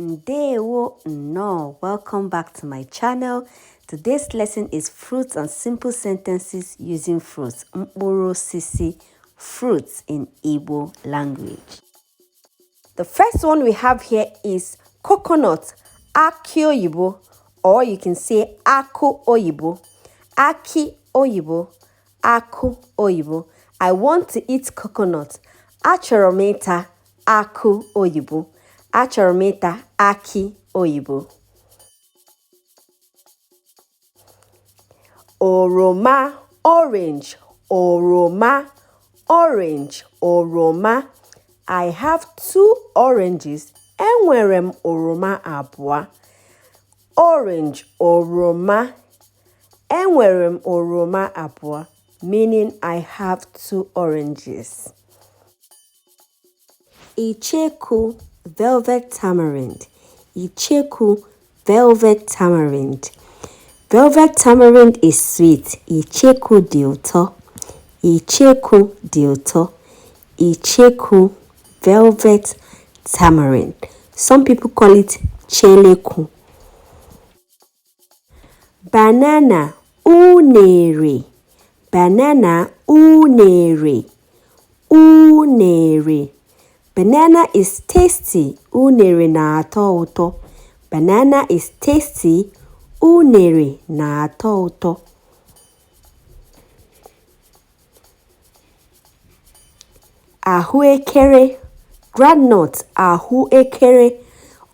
Ndewo, no, welcome back to my channel. Today's lesson is fruits and simple sentences using fruits. Mkpụrụ osisi, fruits in Igbo language. The first one we have here is coconut, aki oyibo, or you can say aku oyibo. Aki oyibo, aku oyibo. I want to eat coconut. Achọrọ m ịta aku oyibo. Achọrọ m ịta aki oyibo. Oroma, orange, oroma, orange, oroma. I have 2 oranges. Enwere m oroma abụọ. Orange, oroma. Enwere m oroma abụọ, meaning I have 2 oranges. Icheku, velvet tamarind. Icheku, velvet tamarind. Velvet tamarind is sweet. Icheku dị ụtọ. Icheku dị ụtọ. Icheku, velvet tamarind. Some people call it cheleku. Banana, unere. Banana, unere. Unere. Banana is tasty. Unere na-atọ ụtọ. Banana is tasty. Unere na-atọ ụtọ. Ahụekere, groundnut, ahụekere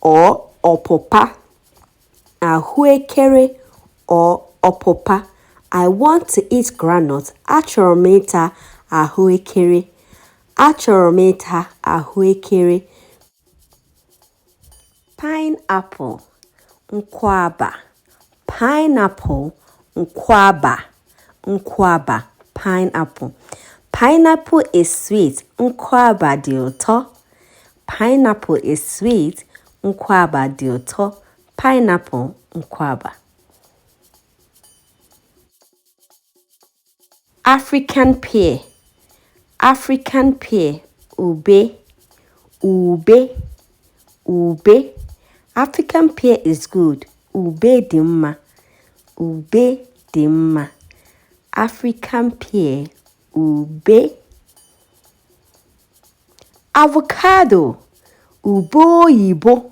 or ọpụpa. Ahụekere or ọpụpa. I want to eat groundnut. Achọrọ m ịta ahụekere. Achọrọ m ịta ahụekere. Pineapple, nkwaba. Pineapple, nkwaba. Nkwaba, pineapple. Pineapple is sweet. Nkwaba dị ụtọ. Pineapple is sweet. Nkwaba dị ụtọ. Pineapple, nkwaba. African pear. African pear, ube. Ube. Ube. African pear is good. Ube dị mma. Ube dị mma. African pear, ube. Avocado, ube oyibo.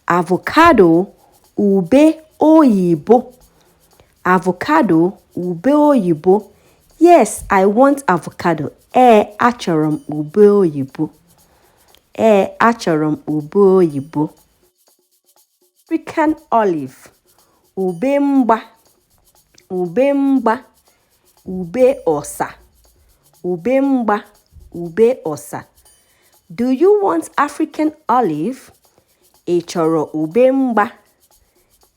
Avocado, ube oyibo. Avocado, ube oyibo. Yes, I want avocado. Achọrọ m ube oyibo. Achọrọ m ube oyibo. African olive, ube mgba. Ube mgba, ube ọsa. Ube mgba, ube ọsa. Do you want African olive? Ị chọrọ ube mgba?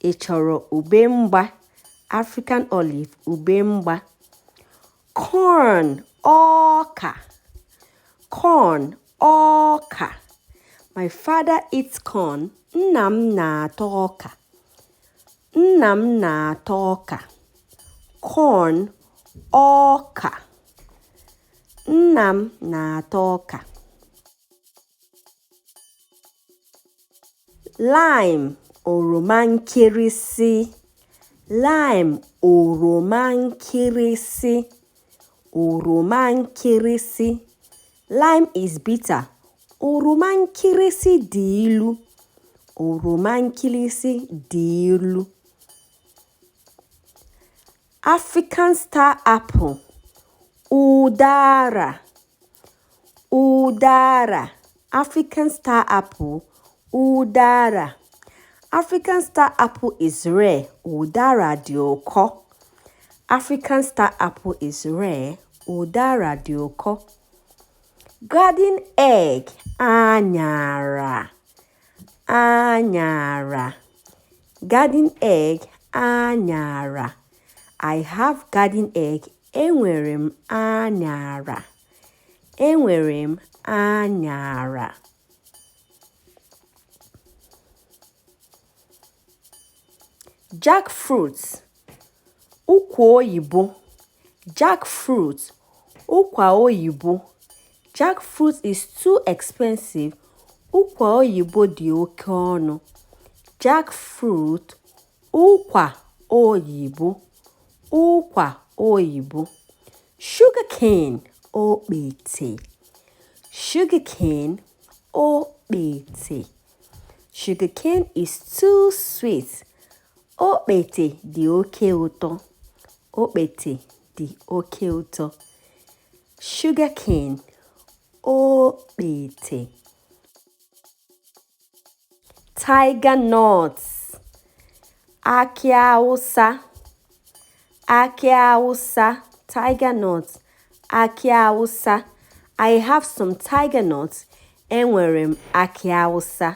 Ị chọrọ ube mgba? African olive, ube mgba. Corn, ọka. Corn, ọka. My father eats corn. Nna'm na-ata ọka. Nna'm na-ata ọka. Corn, ọka. Nna'm na-ata ọka. Lime, oroma nkịrịsị. Lime, oroma nkịrịsị. Oroma nkịrịsị. Lime is bitter. Oroma nkịrịsị dị ilu. Oroma nkịrịsị dị ilu. African star apple, udara. Udara. African star apple, udara. African star apple is rare. Udara dị ụkọ. African star apple is rare. Udara dị ụkọ. Garden egg, anyara. Anyara. Garden egg, anyara. I have garden egg. Enwere m anyara. Enwere m anyara. Jackfruit, ụkwa oyibo. Jackfruit, ụkwa oyibo. Jackfruit is too expensive. Ụkwa oyibo dị oke ọnụ. Jackfruit, ụkwa oyibo, ụkwa oyibo. Sugarcane, okpete. Sugarcane, okpete. Sugarcane is too sweet. Okpete dị oke ụtọ. Okpete dị oke ụtọ. Sugarcane, okpete. Tiger nuts, aki awụsa. Aki awụsa, tiger nuts, aki awụsa. I have some tiger nuts. Enwere m aki awụsa.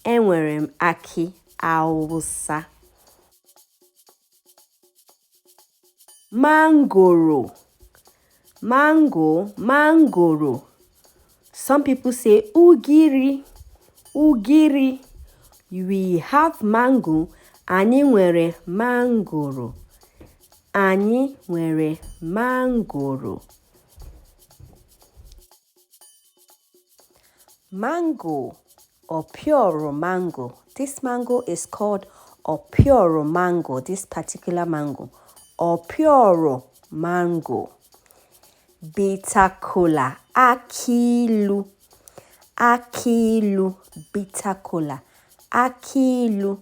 Enwere m aki awụsa. Mangoro, mangoro. Some people say ugiri, ugiri. We have mango. Anyị nwere mangoro. Anyị nwere mangoro. Mango or pure mango. This mango is called a pure mango. This particular mango or pure mango. Bitter cola, akilu, akilu. Bitter cola, akilu.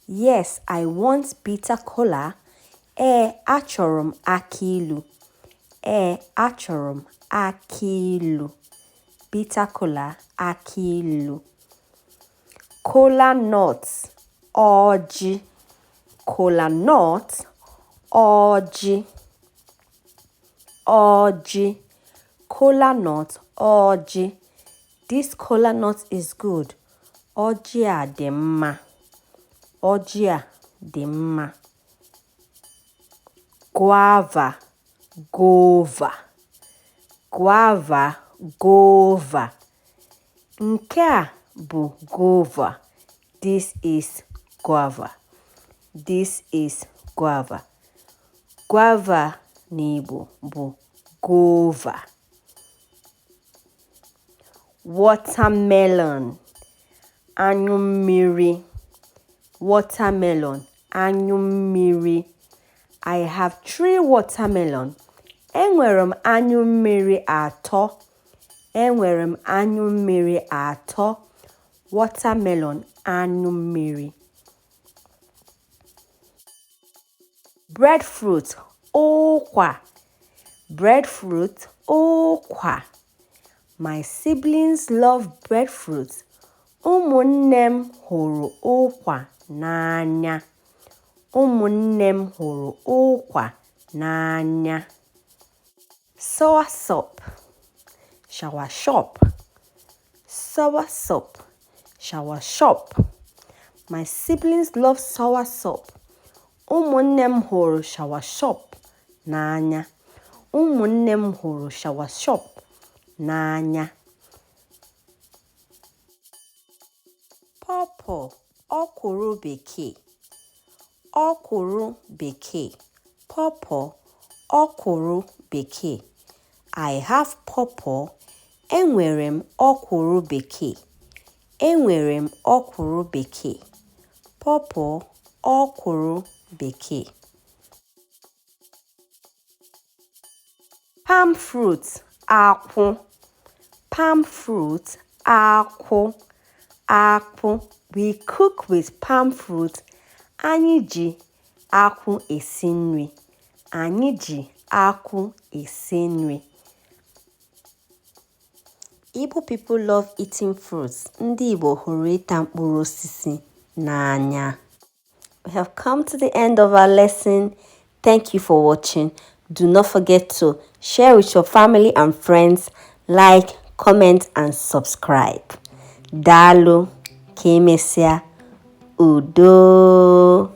Yes, I want bitter cola. Achọrọ m akilu. Achọrọ m akilu. Bitter cola, akilu. Kola nuts, ọjị. Kola nuts, ọjị. Ọjị. Kola nut, ọjị. This kola nut is good. Ọjị a dị mma. Ọjị a dị mma. Guava, guava. Guava, guava. Nke a bụ guava. This is guava. This is guava. Guava n'Igbo bụ guava. Watermelon, anyụ mmiri. Watermelon, anyụ mmiri. I have 3 watermelon. Enwere m anyụ mmiri atọ. Enwere m anyụ mmiri atọ. Watermelon, anyụ mmiri. Breadfruit, ụkwa. Breadfruit, ụkwa. My siblings love breadfruit. Ụmụnne m hụrụ ụkwa n'anya. Ụmụnne m hụrụ ụkwa n'anya. Soursop, soursop. Soursop, soursop. My siblings love soursop. Ụmụnne m hụrụ soursop n'anya. Ụmụnne m hụrụ soursop n'anya. Pawpaw, ọkwụrụ bekee. Ọkwụrụ bekee. Pawpaw, ọkwụrụ bekee. I have pawpaw. Enwere m ọkwụrụ bekee. Enwere m ọkwụrụ bekee. Pawpaw, ọkwụrụ bekee. Palm fruit, akwụ. Palm fruit, akwụ. Akwụ. We cook with palm fruit. Anyị ji akwụ esi nri. Anyị ji akwụ esi nri. Igbo people love eating fruits. Ndị Igbo hụrụ ịta mkpụrụ osisi n'anya. We have come to the end of our lesson. Thank you for watching. Do not forget to share with your family and friends, like, comment, and subscribe. Daalụ, ka emesịa, udo.